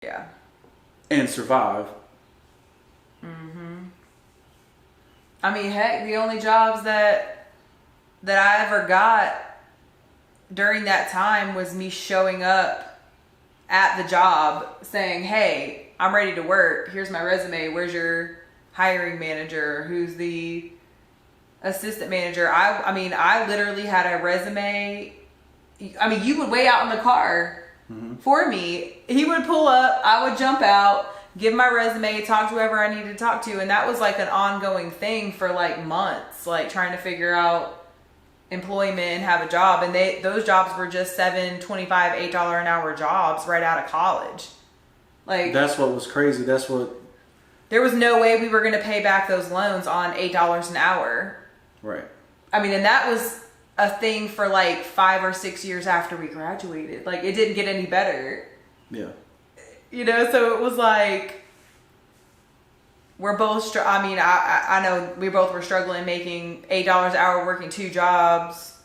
Yeah. And survive. I mean, heck, the only jobs that I ever got during that time was me showing up at the job saying, hey, I'm ready to work. Here's my resume. Where's your hiring manager? Who's the assistant manager? I mean, I literally had a resume. I mean, you would wait out in the car for me. He would pull up. I would jump out, give my resume, talk to whoever I needed to talk to. And that was like an ongoing thing for like months, like trying to figure out employment and have a job. And those jobs were just $7, $25, $8 an hour jobs right out of college. Like, that's what was crazy. That's what, there was no way we were going to pay back those loans on $8 an hour. right. I mean, and that was a thing for like 5 or 6 years after we graduated. Like, it didn't get any better. Yeah. You know, so it was like, we're both, I mean, I know we both were struggling making $8 an hour, working 2 jobs,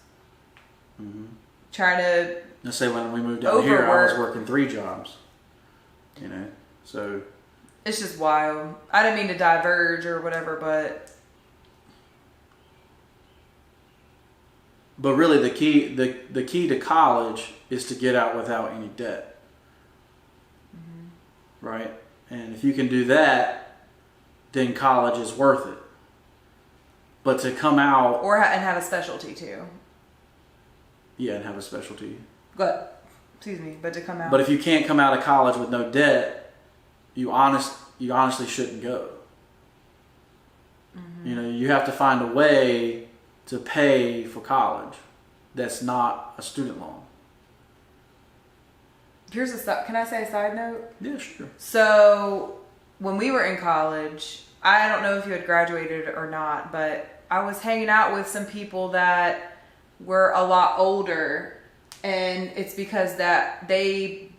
trying to. Let's say when we moved down here, I was working 3 jobs, you know, so. It's just wild. I didn't mean to diverge or whatever, but. But really the key to college is to get out without any debt. Right? And if you can do that, then college is worth it. But to come out... and have a specialty too. Yeah, and have a specialty. But to come out... But if you can't come out of college with no debt, you honestly shouldn't go. You know, you have to find a way to pay for college that's not a student loan. Can I say a side note? Yeah, sure. So when we were in college, I don't know if you had graduated or not, but I was hanging out with some people that were a lot older, and it's because that they,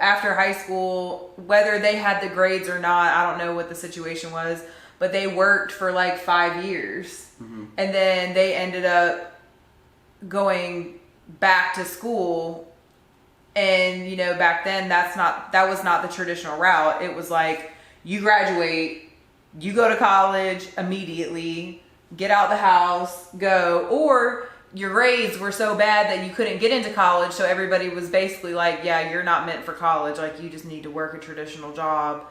after high school, whether they had the grades or not, I don't know what the situation was, but they worked for like 5 years, and then they ended up going back to school. And, you know, back then that was not the traditional route. It was like, you graduate, you go to college immediately, get out the house, go, or your grades were so bad that you couldn't get into college. So everybody was basically like, yeah, you're not meant for college. Like, you just need to work a traditional job.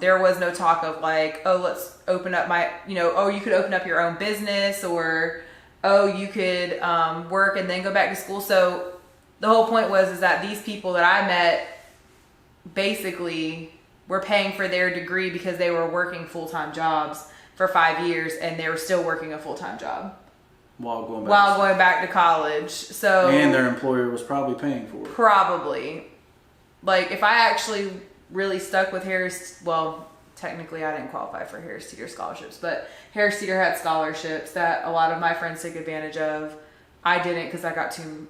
There was no talk of like, oh, let's open up you could open up your own business, or, oh, you could work and then go back to school. So the whole point was that these people that I met basically were paying for their degree because they were working full-time jobs for 5 years, and they were still working a full-time job while going back to college. So, and their employer was probably paying for it. Probably. Like, if I actually really stuck with Harris, well, technically I didn't qualify for Harris Teeter scholarships, but Harris Teeter had scholarships that a lot of my friends took advantage of. I didn't, because I got too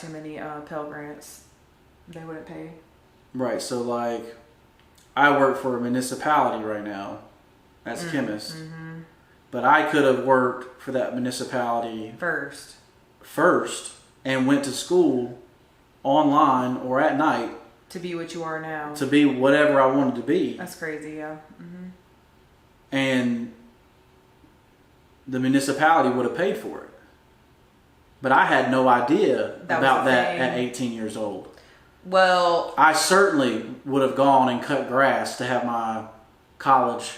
many Pell Grants. They wouldn't pay. Right. So like, I work for a municipality right now as a chemist, but I could have worked for that municipality first and went to school online or at night to be what you are now. To be whatever I wanted to be. That's crazy, yeah. And the municipality would have paid for it. But I had no idea about that at 18 years old. Well, I certainly would have gone and cut grass to have my college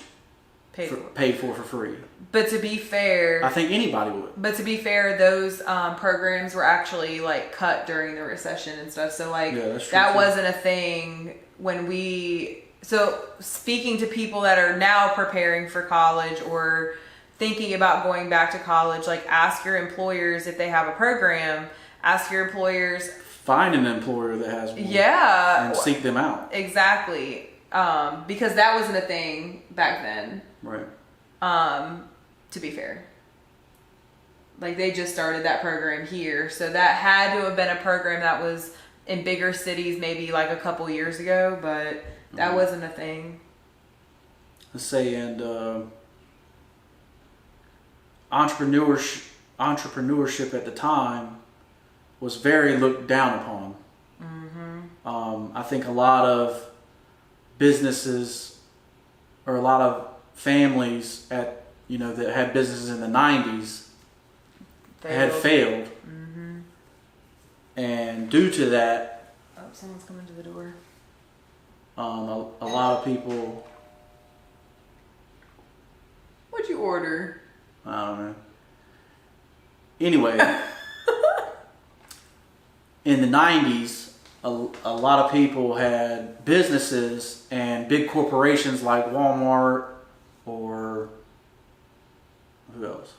paid for free. But to be fair, I think anybody would. But to be fair, those programs were actually like cut during the recession and stuff. So like, that wasn't a thing when we. So speaking to people that are now preparing for college or thinking about going back to college, like, ask your employers if they have a program. Ask your employers. Find an employer that has one. Yeah. And seek them out. Exactly. Because that wasn't a thing back then. Right. To be fair. Like, they just started that program here. So that had to have been a program that was in bigger cities maybe like a couple years ago, but that wasn't a thing. Let's say, and entrepreneurship at the time was very looked down upon. I think a lot of businesses or a lot of families that had businesses in the 90s had failed. Mm-hmm. And due to that, someone's coming to the door. A lot of people. What'd you order? I don't know. Anyway, in the 90s, a lot of people had businesses and big corporations like Walmart or who else?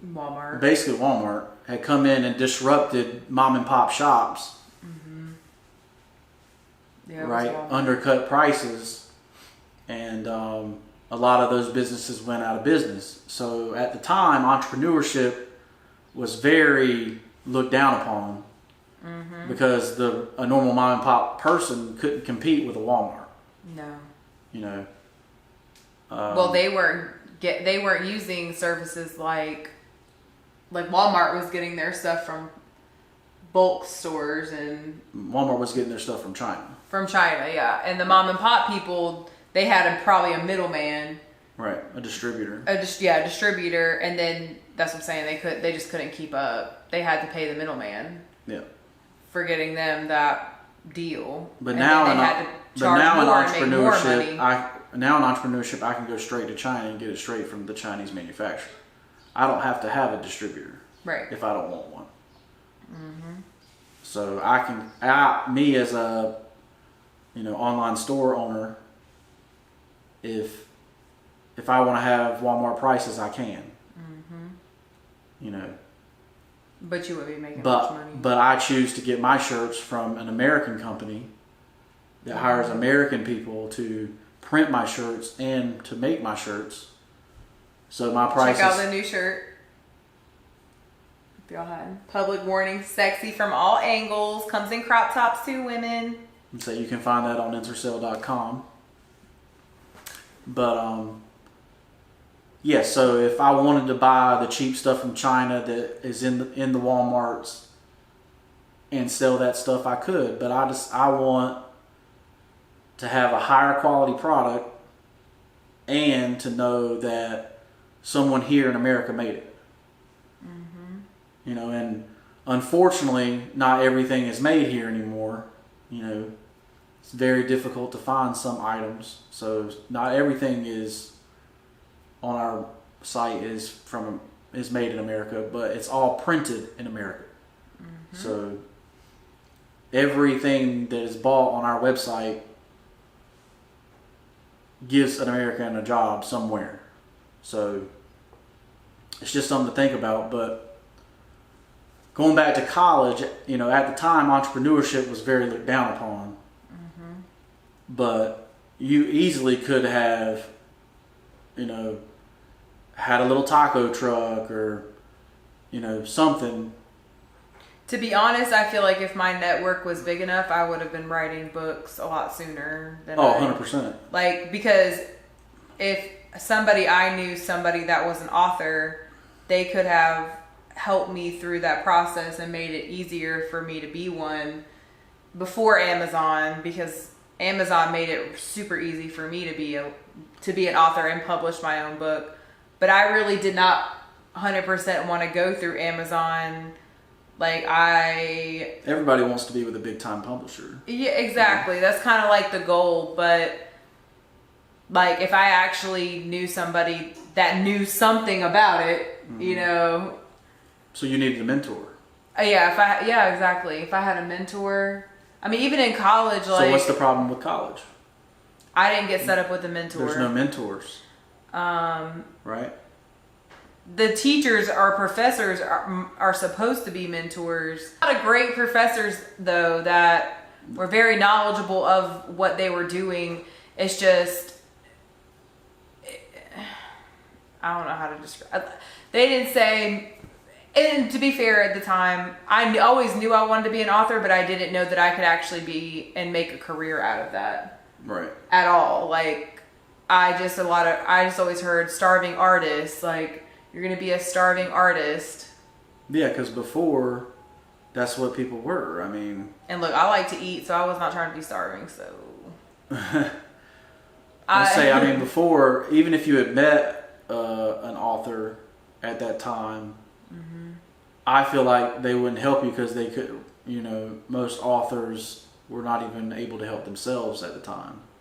Walmart. Basically, Walmart had come in and disrupted mom and pop shops. Mm-hmm. Yeah, right, undercut prices, and a lot of those businesses went out of business. So at the time, entrepreneurship was very looked down upon because a normal mom and pop person couldn't compete with a Walmart. No. Well, they weren't using services like Walmart was getting their stuff from bulk stores, and Walmart was getting their stuff from China. From China, yeah. And the mom and pop people, they had probably a middleman. Right, a distributor. A distributor, and then that's what I'm saying. They just couldn't keep up. They had to pay the middleman. Yeah. For getting them that deal. But and now, they had to charge more and make more money. Now in entrepreneurship, I can go straight to China and get it straight from the Chinese manufacturer. I don't have to have a distributor. Right. If I don't want one. Mm-hmm. So me as a online store owner, if I want to have Walmart prices, I can. Mm-hmm. But you would be making much money. But I choose to get my shirts from an American company that hires American people to print my shirts and to make my shirts. So my prices. Check out the new shirt. If y'all hadn't. Public warning: sexy from all angles. Comes in crop tops too, women. So you can find that on Ensorsale.com. But yeah. So if I wanted to buy the cheap stuff from China that is in the Walmarts and sell that stuff, I could. But I want to have a higher quality product and to know that someone here in America made it. And unfortunately, not everything is made here anymore. It's very difficult to find some items. So not everything is on our site is made in America, but it's all printed in America. So everything that is bought on our website gives an American a job somewhere. So it's just something to think about. But going back to college, at the time, entrepreneurship was very looked down upon. But you easily could have, had a little taco truck or, something. To be honest, I feel like if my network was big enough, I would have been writing books a lot sooner than 100%. Because if I knew somebody that was an author, they could have helped me through that process and made it easier for me to be one before Amazon, because Amazon made it super easy for me to be an author and publish my own book. But I really did not 100% want to go through Amazon. Everybody wants to be with a big time publisher. Yeah, exactly. Yeah. That's kind of like the goal. But if I actually knew somebody that knew something about it, So you needed a mentor. Yeah, exactly. If I had a mentor. I mean, even in college, So what's the problem with college? I didn't get set up with a mentor. There's no mentors. Right? The teachers or professors are supposed to be mentors. A lot of great professors, though, that were very knowledgeable of what they were doing. It's just, I don't know how to describe. They didn't say. And to be fair, at the time, I always knew I wanted to be an author, but I didn't know that I could actually be and make a career out of that. Right. At all. I just always heard starving artists. You're going to be a starving artist. Yeah, because before, that's what people were. I mean. And look, I like to eat, so I was not trying to be starving, so. I mean, before, even if you had met an author at that time, I feel like they wouldn't help you because they could, most authors were not even able to help themselves at the time.